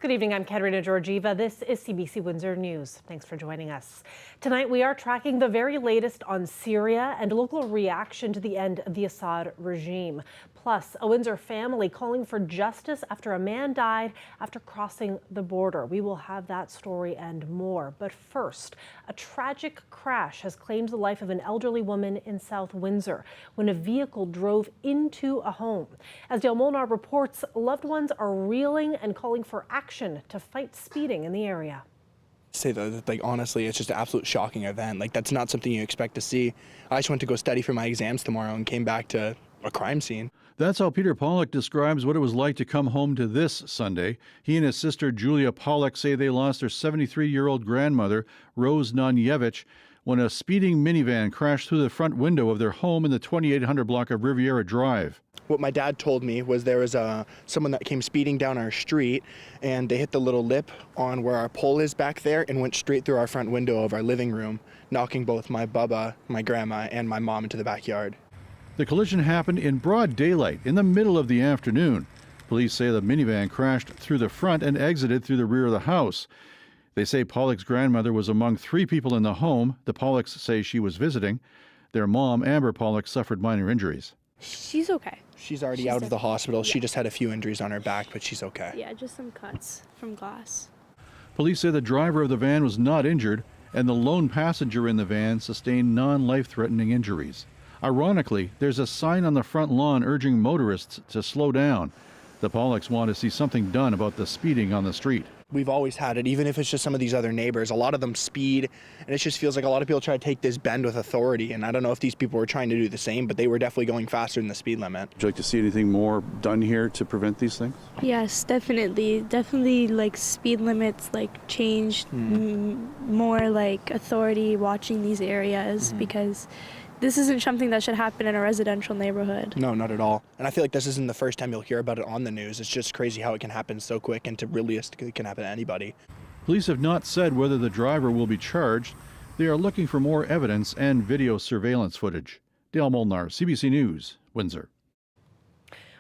Good evening, I'm Katerina Georgieva. This is CBC Windsor News. Thanks for joining us. Tonight we are tracking the very latest on Syria and local reaction to the end of the Assad regime. Plus, a Windsor family calling for justice after a man died after crossing the border. We will have that story and more. But first, a tragic crash has claimed the life of an elderly woman in South Windsor when a vehicle drove into a home. As Dale Molnar reports, loved ones are reeling and calling for action to fight speeding in the area. Say that, honestly, it's just an absolute shocking event. That's not something you expect to see. I just went to go study for my exams tomorrow and came back to a crime scene. That's how Peter Pollock describes what it was like to come home to this Sunday. He and his sister Julia Pollock say they lost their 73-year-old grandmother, Rose Nanyevich, when a speeding minivan crashed through the front window of their home in the 2800 block of Riviera Drive. What my dad told me was there was someone that came speeding down our street, and they hit the little lip on where our pole is back there and went straight through our front window of our living room, knocking both my bubba, my grandma, and my mom into the backyard. The collision happened in broad daylight in the middle of the afternoon. Police say the minivan crashed through the front and exited through the rear of the house. They say Pollock's grandmother was among 3 people in the home. The Pollocks say she was visiting. Their mom, Amber Pollock, suffered minor injuries. She's okay. She's already out of the hospital. Yeah. She just had a few injuries on her back, but she's okay. Yeah, just some cuts from glass. Police say the driver of the van was not injured, and the lone passenger in the van sustained non-life-threatening injuries. Ironically, there's a sign on the front lawn urging motorists to slow down. The Pollocks want to see something done about the speeding on the street. We've always had it, even if it's just some of these other neighbors. A lot of them speed, and it just feels like a lot of people try to take this bend with authority, and I don't know if these people were trying to do the same, but they were definitely going faster than the speed limit. Would you like to see anything more done here to prevent these things? Yes, definitely. Definitely, speed limits, changed, more, authority watching these areas, because this isn't something that should happen in a residential neighborhood. No, not at all. And I feel like this isn't the first time you'll hear about it on the news. It's just crazy how it can happen so quick, and realistically can happen to anybody. Police have not said whether the driver will be charged. They are looking for more evidence and video surveillance footage. Dale Molnar, CBC News, Windsor.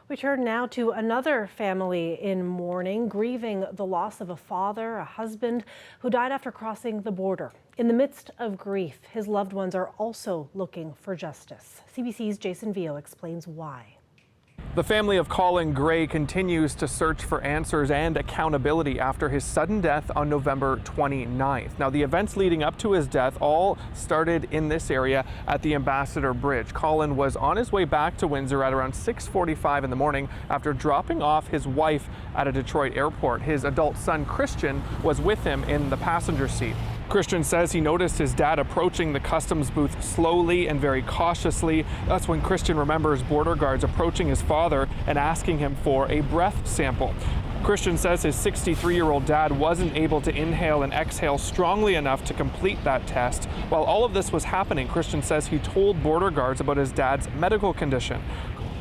We turn now to another family in mourning, grieving the loss of a father, a husband who died after crossing the border. In the midst of grief, his loved ones are also looking for justice. CBC's Jason Vio explains why. The family of Colin Gray continues to search for answers and accountability after his sudden death on November 29th. Now, the events leading up to his death all started in this area at the Ambassador Bridge. Colin was on his way back to Windsor at around 6:45 in the morning after dropping off his wife at a Detroit airport. His adult son, Christian, was with him in the passenger seat. Christian says he noticed his dad approaching the customs booth slowly and very cautiously. That's when Christian remembers border guards approaching his father and asking him for a breath sample. Christian says his 63-year-old dad wasn't able to inhale and exhale strongly enough to complete that test. While all of this was happening, Christian says he told border guards about his dad's medical condition.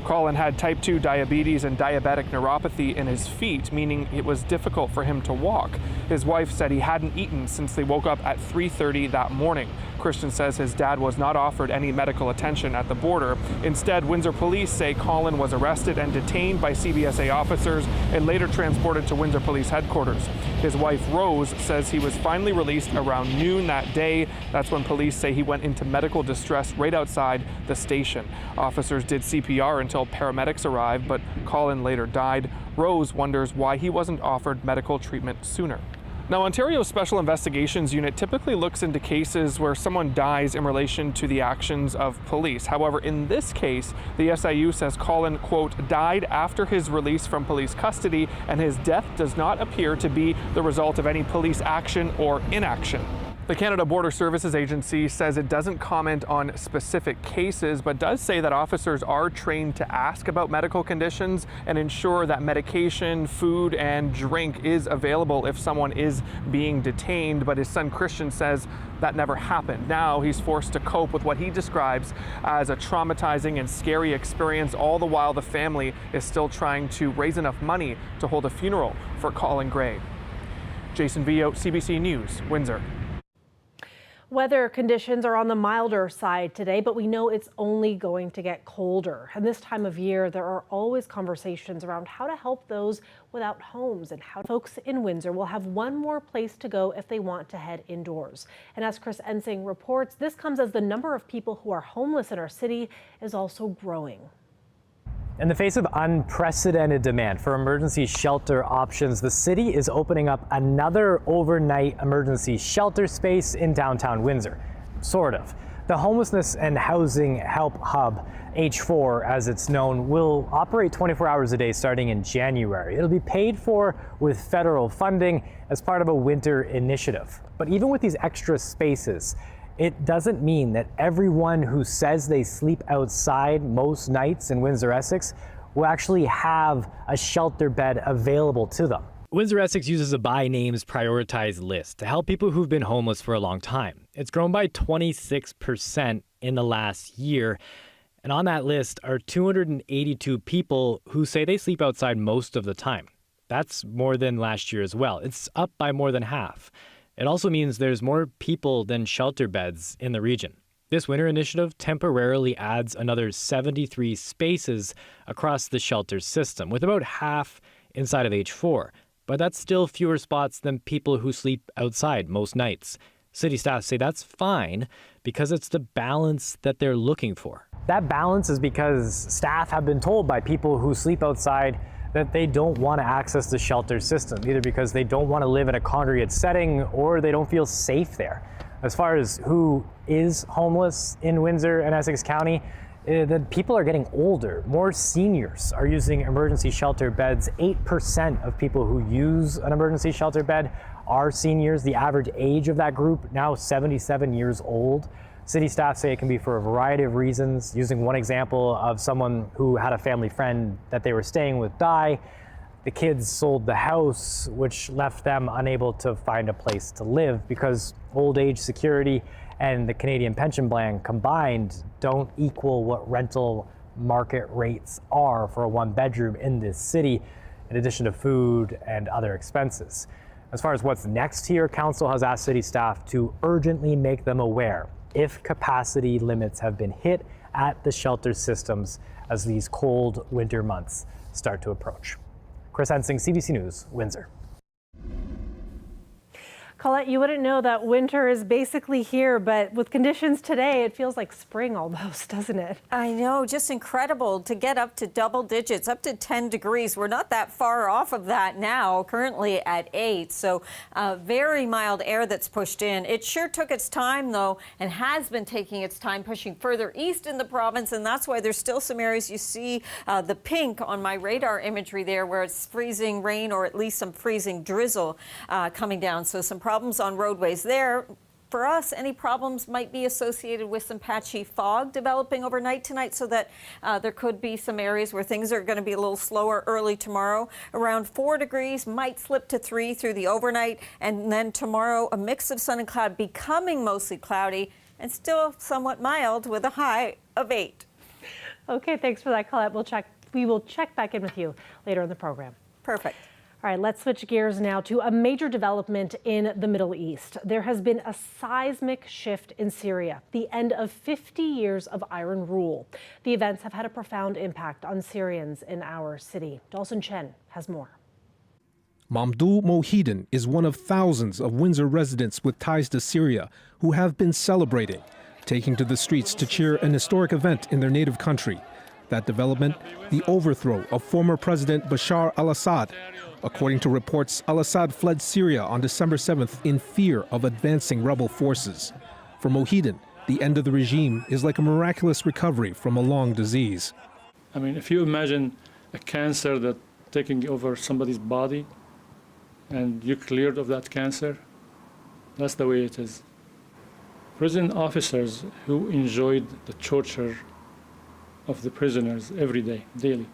Colin had type 2 diabetes and diabetic neuropathy in his feet, meaning it was difficult for him to walk. His wife said he hadn't eaten since they woke up at 3:30 that morning. Christian says his dad was not offered any medical attention at the border. Instead, Windsor police say Colin was arrested and detained by CBSA officers and later transported to Windsor Police headquarters. His wife, Rose, says he was finally released around noon that day. That's when police say he went into medical distress right outside the station. Officers did CPR until paramedics arrived, but Colin later died. Rose wonders why he wasn't offered medical treatment sooner. Now, Ontario's Special Investigations Unit typically looks into cases where someone dies in relation to the actions of police. However, in this case, the SIU says Colin, quote, died after his release from police custody, and his death does not appear to be the result of any police action or inaction. The Canada Border Services Agency says it doesn't comment on specific cases, but does say that officers are trained to ask about medical conditions and ensure that medication, food, and drink is available if someone is being detained. But his son Christian says that never happened. Now he's forced to cope with what he describes as a traumatizing and scary experience, all the while the family is still trying to raise enough money to hold a funeral for Colin Gray. Jason Vio, CBC News, Windsor. Weather conditions are on the milder side today, but we know it's only going to get colder. And this time of year, there are always conversations around how to help those without homes and how folks in Windsor will have one more place to go if they want to head indoors. And as Chris Ensing reports, this comes as the number of people who are homeless in our city is also growing. In the face of unprecedented demand for emergency shelter options, the city is opening up another overnight emergency shelter space in downtown Windsor. Sort of. The Homelessness and Housing Help Hub, H4 as it's known, will operate 24 hours a day starting in January. It'll be paid for with federal funding as part of a winter initiative. But even with these extra spaces, it doesn't mean that everyone who says they sleep outside most nights in Windsor, Essex, will actually have a shelter bed available to them. Windsor, Essex uses a by names prioritized list to help people who've been homeless for a long time. It's grown by 26% in the last year. And on that list are 282 people who say they sleep outside most of the time. That's more than last year as well. It's up by more than half. It also means there's more people than shelter beds in the region. This winter initiative temporarily adds another 73 spaces across the shelter system, with about half inside of H4. But that's still fewer spots than people who sleep outside most nights. City staff say that's fine because it's the balance that they're looking for. That balance is because staff have been told by people who sleep outside that they don't want to access the shelter system, either because they don't want to live in a congregate setting or they don't feel safe there. As far as who is homeless in Windsor and Essex County, the people are getting older. More seniors are using emergency shelter beds. 8% of people who use an emergency shelter bed are seniors. The average age of that group now 77 years old. City staff say it can be for a variety of reasons. Using one example of someone who had a family friend that they were staying with die, the kids sold the house, which left them unable to find a place to live because old age security and the Canadian pension plan combined don't equal what rental market rates are for a one bedroom in this city, in addition to food and other expenses. As far as what's next here, council has asked city staff to urgently make them aware if capacity limits have been hit at the shelter systems as these cold winter months start to approach. Chris Ensing, CBC News, Windsor. Colette, you wouldn't know that winter is basically here, but with conditions today, it feels like spring almost, doesn't it? I know, just incredible to get up to double digits, up to 10 degrees. We're not that far off of that now, currently at 8. So very mild air that's pushed in. It sure took its time, though, and has been taking its time pushing further east in the province. And that's why there's still some areas you see the pink on my radar imagery there where it's freezing rain or at least some freezing drizzle coming down. So some problems on roadways there. For us, any problems might be associated with some patchy fog developing overnight tonight, so that there could be some areas where things are going to be a little slower early tomorrow. Around 4 degrees, might slip to 3 through the overnight, and then tomorrow a mix of sun and cloud, becoming mostly cloudy and still somewhat mild with a high of 8. Okay, thanks for that, Colette. We will check back in with you later in the program. Perfect. All right, let's switch gears now to a major development in the Middle East. There has been a seismic shift in Syria, the end of 50 years of iron rule. The events have had a profound impact on Syrians in our city. Dalton Chen has more. Mamdou Mohidin is one of thousands of Windsor residents with ties to Syria who have been celebrating, taking to the streets to cheer an historic event in their native country. That development, the overthrow of former President Bashar al-Assad. According to reports, al-Assad fled Syria on December 7th in fear of advancing rebel forces. For Mohidin, the end of the regime is like a miraculous recovery from a long disease. I mean, if you imagine a cancer that taking over somebody's body and you're cleared of that cancer, that's the way it is. Prison officers who enjoyed the torture of the prisoners every day, daily.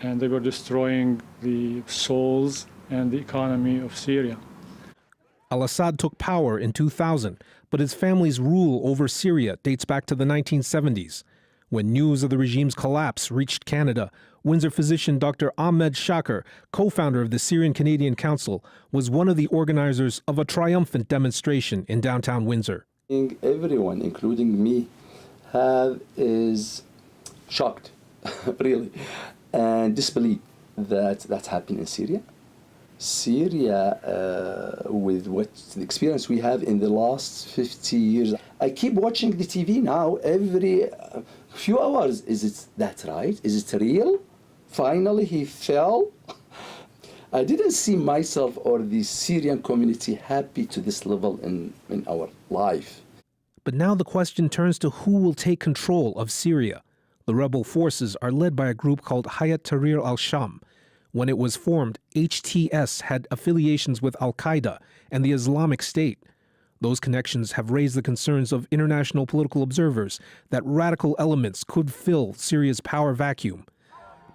And they were destroying the souls and the economy of Syria. Al-Assad took power in 2000, but his family's rule over Syria dates back to the 1970s. When news of the regime's collapse reached Canada, Windsor physician Dr. Ahmed Shakir, co-founder of the Syrian Canadian Council, was one of the organizers of a triumphant demonstration in downtown Windsor. Everyone, including me, is shocked, really, and disbelief that that's happened in Syria. Syria, with what the experience we have in the last 50 years, I keep watching the TV now every few hours. Is it that right? Is it real? Finally, he fell. I didn't see myself or the Syrian community happy to this level in our life. But now the question turns to who will take control of Syria. The rebel forces are led by a group called Hayat Tahrir al-Sham. When it was formed, HTS had affiliations with al-Qaeda and the Islamic State. Those connections have raised the concerns of international political observers that radical elements could fill Syria's power vacuum.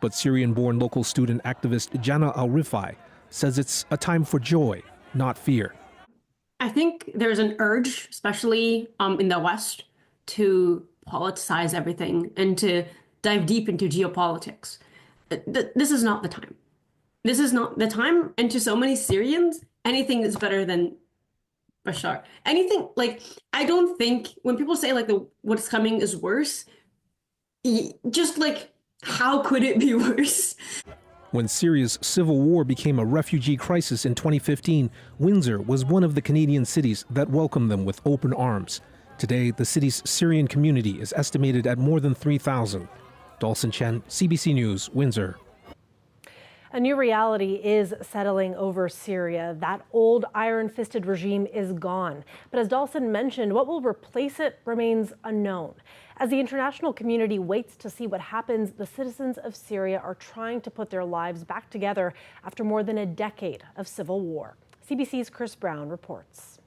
But Syrian-born local student activist Jana al-Rifai says it's a time for joy, not fear. I think there's an urge, especially in the West, to politicize everything and to dive deep into geopolitics. This is not the time. This is not the time. And to so many Syrians, anything is better than Bashar. Anything, like, I don't think when people say like what's coming is worse, just like, how could it be worse? When Syria's civil war became a refugee crisis in 2015, Windsor was one of the Canadian cities that welcomed them with open arms. Today, the city's Syrian community is estimated at more than 3,000. Dawson Chen, CBC News, Windsor. A new reality is settling over Syria. That old iron-fisted regime is gone. But as Dawson mentioned, what will replace it remains unknown. As the international community waits to see what happens, the citizens of Syria are trying to put their lives back together after more than a decade of civil war. CBC's Chris Brown reports.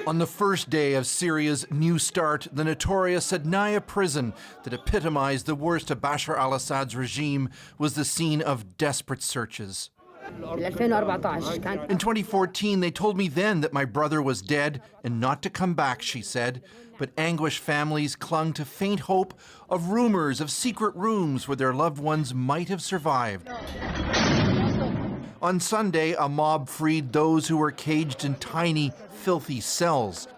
On the first day of Syria's New Start, the notorious Sednaya prison that epitomized the worst of Bashar al-Assad's regime was the scene of desperate searches. In 2014, they told me then that my brother was dead and not to come back, she said. But anguished families clung to faint hope of rumors of secret rooms where their loved ones might have survived. On Sunday, a mob freed those who were caged in tiny, filthy cells.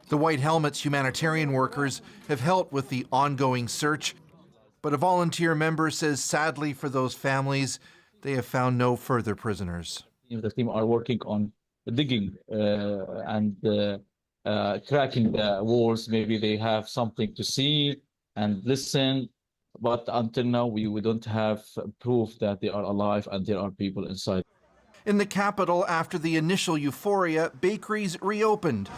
The White Helmets humanitarian workers have helped with the ongoing search, but a volunteer member says sadly for those families, they have found no further prisoners. The team are working on digging and cracking the walls. Maybe they have something to see and listen. But until now, we don't have proof that they are alive and there are people inside. In the capital, after the initial euphoria, bakeries reopened.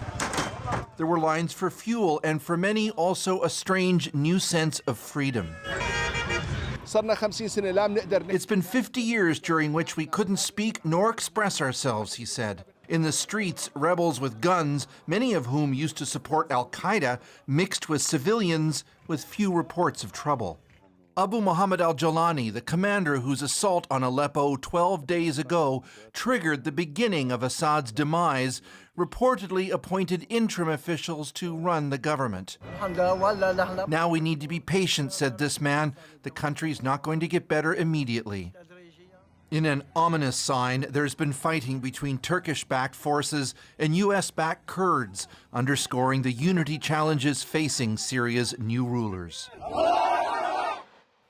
There were lines for fuel and for many also a strange new sense of freedom. It's been 50 years during which we couldn't speak nor express ourselves, he said. In the streets, rebels with guns, many of whom used to support al-Qaeda, mixed with civilians with few reports of trouble. Abu Muhammad al-Jolani, the commander whose assault on Aleppo 12 days ago triggered the beginning of Assad's demise, reportedly appointed interim officials to run the government. Now we need to be patient, said this man. The country's not going to get better immediately. In an ominous sign, there's been fighting between Turkish-backed forces and U.S.-backed Kurds, underscoring the unity challenges facing Syria's new rulers.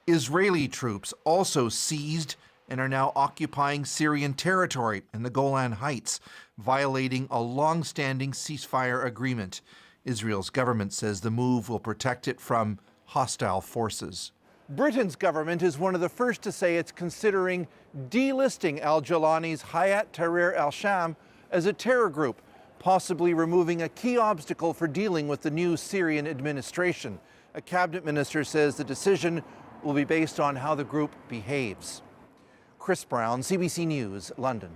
Israeli troops also seized and are now occupying Syrian territory in the Golan Heights, violating a long-standing ceasefire agreement. Israel's government says the move will protect it from hostile forces. Britain's government is one of the first to say it's considering delisting al-Jolani's Hayat Tahrir al-Sham as a terror group, possibly removing a key obstacle for dealing with the new Syrian administration. A cabinet minister says the decision will be based on how the group behaves. Chris Brown, CBC News, London.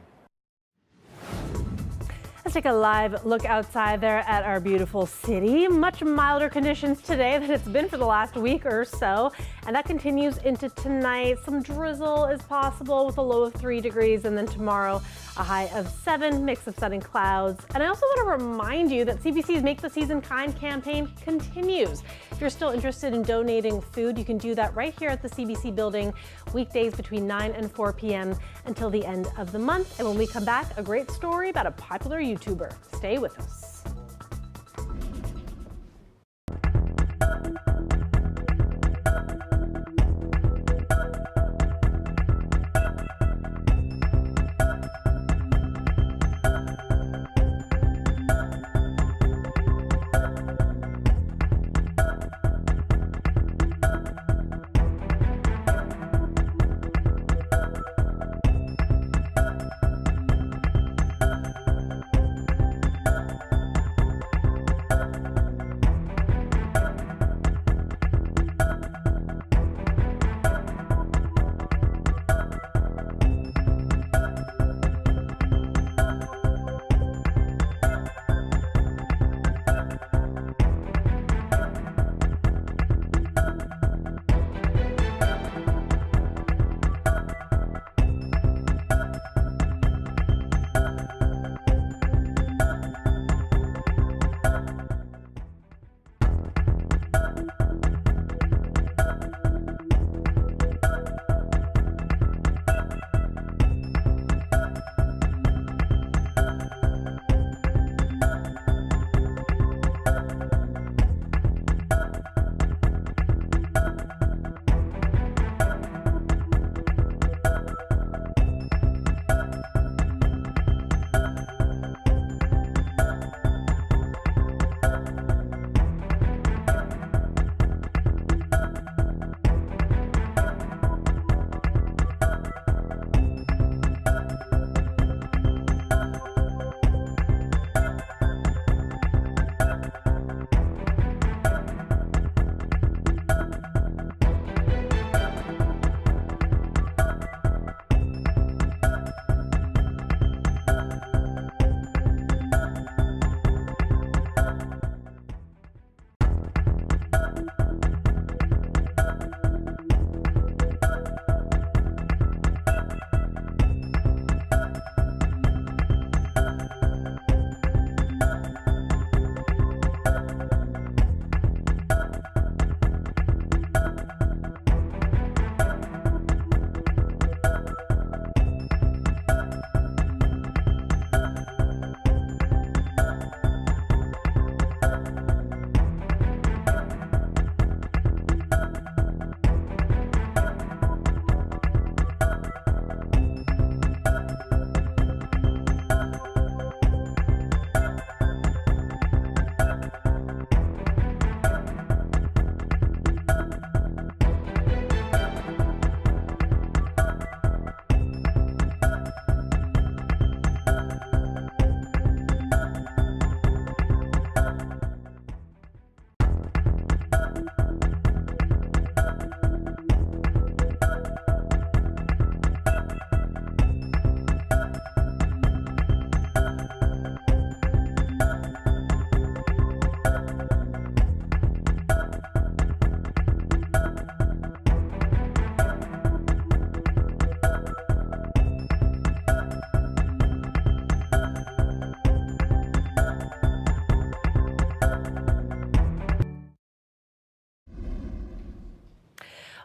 Let's take a live look outside there at our beautiful city. Much milder conditions today than it's been for the last week or so, and that continues into tonight. Some drizzle is possible with a low of 3 degrees, and then tomorrow a high of 7, mix of sun and clouds. And I also want to remind you that CBC's Make the Season Kind campaign continues. If you're still interested in donating food, you can do that right here at the CBC building, weekdays between 9 and 4 p.m. until the end of the month. And when we come back, a great story about a popular YouTuber YouTuber. Stay with us.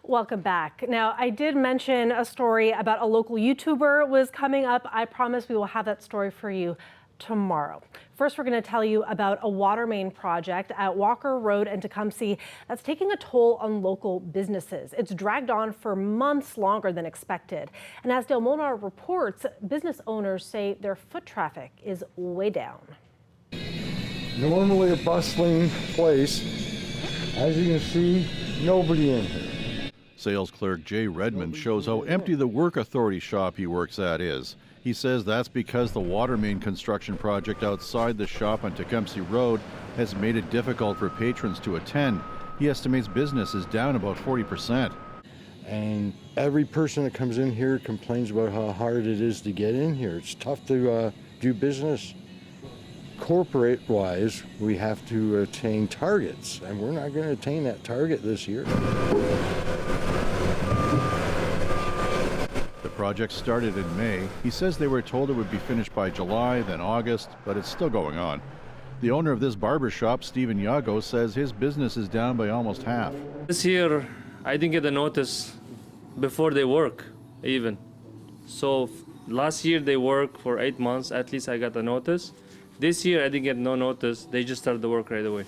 Welcome back. Now, I did mention a story about a local YouTuber was coming up. I promise we will have that story for you tomorrow. First, we're going to tell you about a water main project at Walker Road in Tecumseh that's taking a toll on local businesses. It's dragged on for months longer than expected. And as Del Mona reports, business owners say their foot traffic is way down. Normally a bustling place. As you can see, nobody in here. Sales clerk Jay Redmond shows how empty the work authority shop he works at is. He says that's because the water main construction project outside the shop on Tecumseh Road has made it difficult for patrons to attend. He estimates business is down about 40%. And every person that comes in here complains about how hard it is to get in here. It's tough to do business. Corporate-wise, we have to attain targets, and we're not going to attain that target this year. The project started in May. He says they were told it would be finished by July, then August, but it's still going on. The owner of this barber shop, Stephen Yago, says his business is down by almost half. This year, I didn't get a notice before they work, even. So last year they worked for 8 months, at least I got a notice. This year I didn't get no notice. They just started the work right away.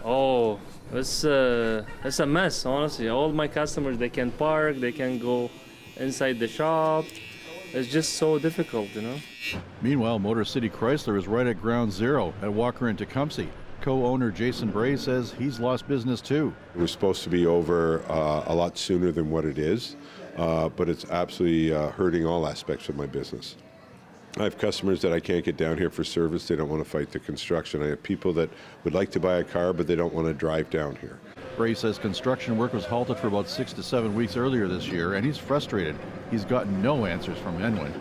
Oh, it's a mess, honestly. All my customers, they can park, they can go inside the shop. It's just so difficult, you know. Meanwhile, Motor City Chrysler is right at ground zero at Walker and Tecumseh. Co-owner Jason Bray says he's lost business too. It was supposed to be over a lot sooner than what it is, but it's absolutely hurting all aspects of my business. I have customers that I can't get down here for service. They don't want to fight the construction. I have people that would like to buy a car, but they don't want to drive down here. Bray says construction work was halted for about 6 to 7 weeks earlier this year, and he's frustrated. He's gotten no answers from Enwin.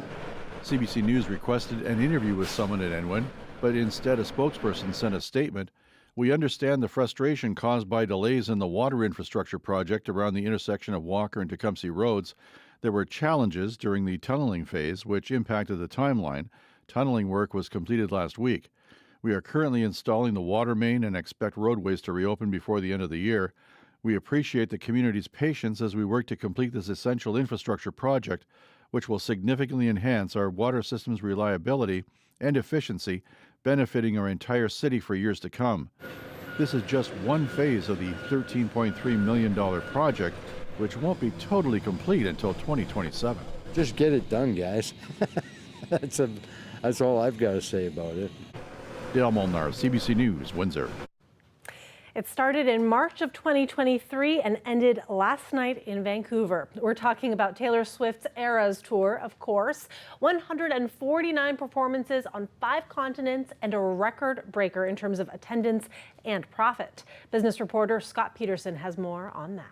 CBC News requested an interview with someone at Enwin, but instead a spokesperson sent a statement. We understand the frustration caused by delays in the water infrastructure project around the intersection of Walker and Tecumseh roads. There were challenges during the tunneling phase, which impacted the timeline. Tunneling work was completed last week. We are currently installing the water main and expect roadways to reopen before the end of the year. We appreciate the community's patience as we work to complete this essential infrastructure project, which will significantly enhance our water system's reliability and efficiency, benefiting our entire city for years to come. This is just one phase of the $13.3 million project, which won't be totally complete until 2027. Just get it done, guys. That's all I've got to say about it. Dale Molnar, CBC News, Windsor. It started in March of 2023 and ended last night in Vancouver. We're talking about Taylor Swift's Eras Tour, of course. 149 performances on 5 continents and a record breaker in terms of attendance and profit. Business reporter Scott Peterson has more on that.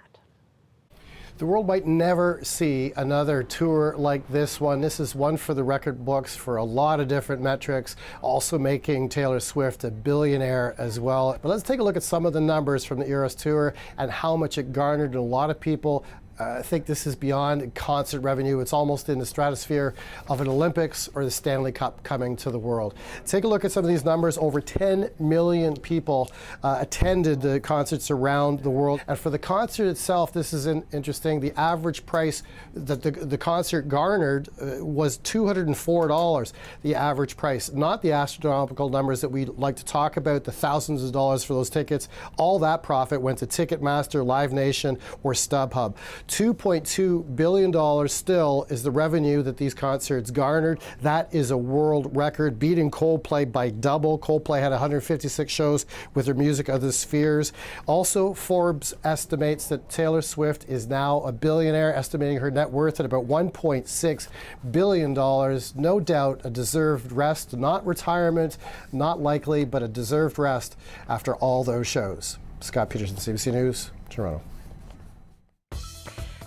The world might never see another tour like this one. This is one for the record books for a lot of different metrics, also making Taylor Swift a billionaire as well. But let's take a look at some of the numbers from the Eras Tour and how much it garnered. A lot of people think this is beyond concert revenue. It's almost in the stratosphere of an Olympics or the Stanley Cup coming to the world. Take a look at some of these numbers. Over 10 million people attended the concerts around the world. And for the concert itself, this is interesting. The average price that the concert garnered was $204, the average price, not the astronomical numbers that we like to talk about, the thousands of dollars for those tickets. All that profit went to Ticketmaster, Live Nation, or StubHub. $2.2 billion still is the revenue that these concerts garnered. That is a world record, beating Coldplay by double. Coldplay had 156 shows with their Music of the Spheres. Also, Forbes estimates that Taylor Swift is now a billionaire, estimating her net worth at about $1.6 billion. No doubt a deserved rest, not retirement, not likely, but a deserved rest after all those shows. Scott Peterson, CBC News, Toronto.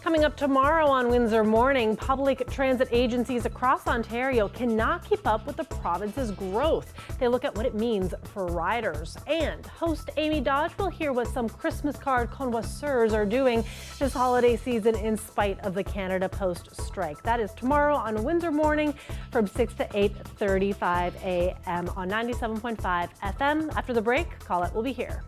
Coming up tomorrow on Windsor Morning, public transit agencies across Ontario cannot keep up with the province's growth. They look at what it means for riders. And host Amy Dodge will hear what some Christmas card connoisseurs are doing this holiday season in spite of the Canada Post strike. That is tomorrow on Windsor Morning from 6 to 8:35 a.m. on 97.5 FM. After the break, Call It will be here.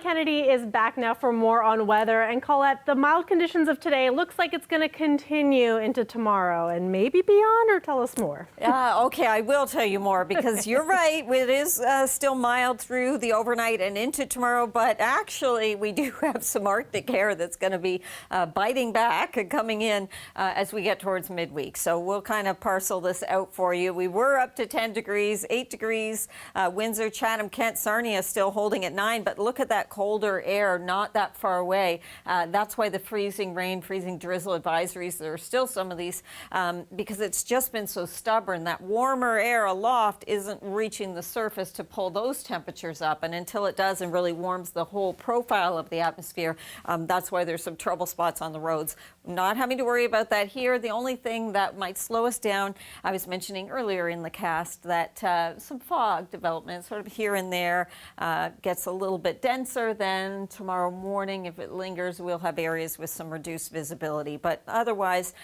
Kennedy is back now for more on weather. And Colette, the mild conditions of today looks like it's going to continue into tomorrow and maybe beyond, or tell us more. Okay, I will tell you more because you're right. It is still mild through the overnight and into tomorrow, but actually we do have some Arctic air that's going to be biting back and coming in as we get towards midweek. So we'll kind of parcel this out for you. We were up to 10 degrees, 8 degrees, Windsor, Chatham, Kent, Sarnia still holding at 9, but look at that colder air not that far away. That's why the freezing rain, freezing drizzle advisories, there are still some of these because it's just been so stubborn. That warmer air aloft isn't reaching the surface to pull those temperatures up, and until it does and really warms the whole profile of the atmosphere, that's why there's some trouble spots on the roads. Not having to worry about that here. The only thing that might slow us down, I was mentioning earlier in the cast that some fog development sort of here and there gets a little bit denser. Then tomorrow morning, if it lingers, we'll have areas with some reduced visibility. But otherwise,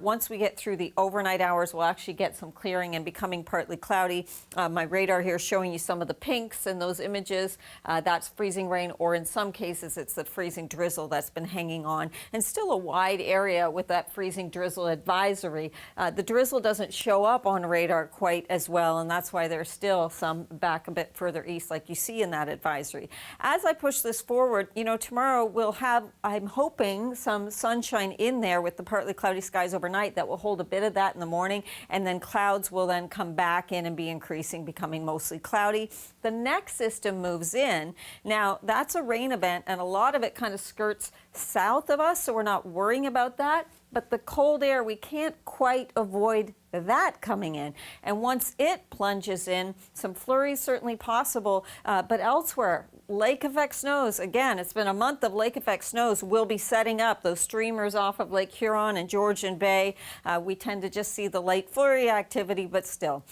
once we get through the overnight hours, we'll actually get some clearing and becoming partly cloudy. My radar here showing you some of the pinks in those images. That's freezing rain, or in some cases, it's the freezing drizzle that's been hanging on. And still a wide area with that freezing drizzle advisory. The drizzle doesn't show up on radar quite as well, and that's why there's still some back a bit further east like you see in that advisory. As I push this forward, tomorrow we'll have, I'm hoping, some sunshine in there with the partly cloudy skies overnight that will hold a bit of that in the morning, and then clouds will then come back in and be increasing, becoming mostly cloudy. The next system moves in. Now, that's a rain event, and a lot of it kind of skirts south of us, so we're not worrying about that. But the cold air, we can't quite avoid that coming in. And once it plunges in, some flurries certainly possible, but elsewhere, lake effect snows. Again, it's been a month of lake effect snows. We'll be setting up those streamers off of Lake Huron and Georgian Bay. We tend to just see the light flurry activity, but still.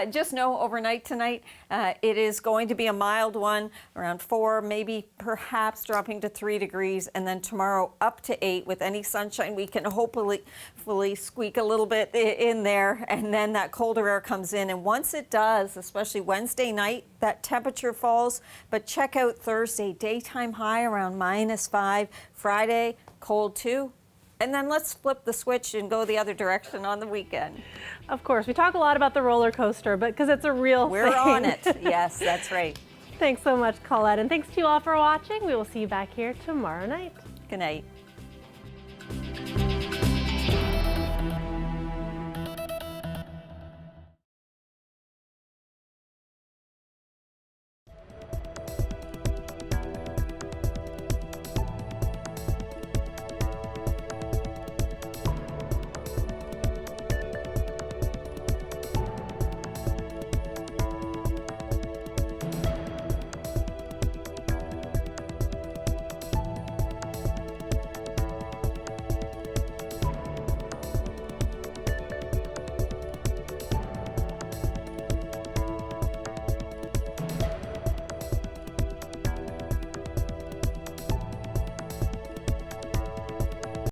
Just know overnight tonight, it is going to be a mild one, around 4, maybe perhaps dropping to 3 degrees, and then tomorrow up to 8 with any sunshine. We can hopefully squeak a little bit in there, and then that colder air comes in. And once it does, especially Wednesday night, that temperature falls. But check out Thursday, daytime high around -5. Friday, cold too. And then let's flip the switch and go the other direction on the weekend. Of course, we talk a lot about the roller coaster, but because it's a real We're thing. on it. Yes, that's right. Thanks so much, Colette. And thanks to you all for watching. We will see you back here tomorrow night. Good night.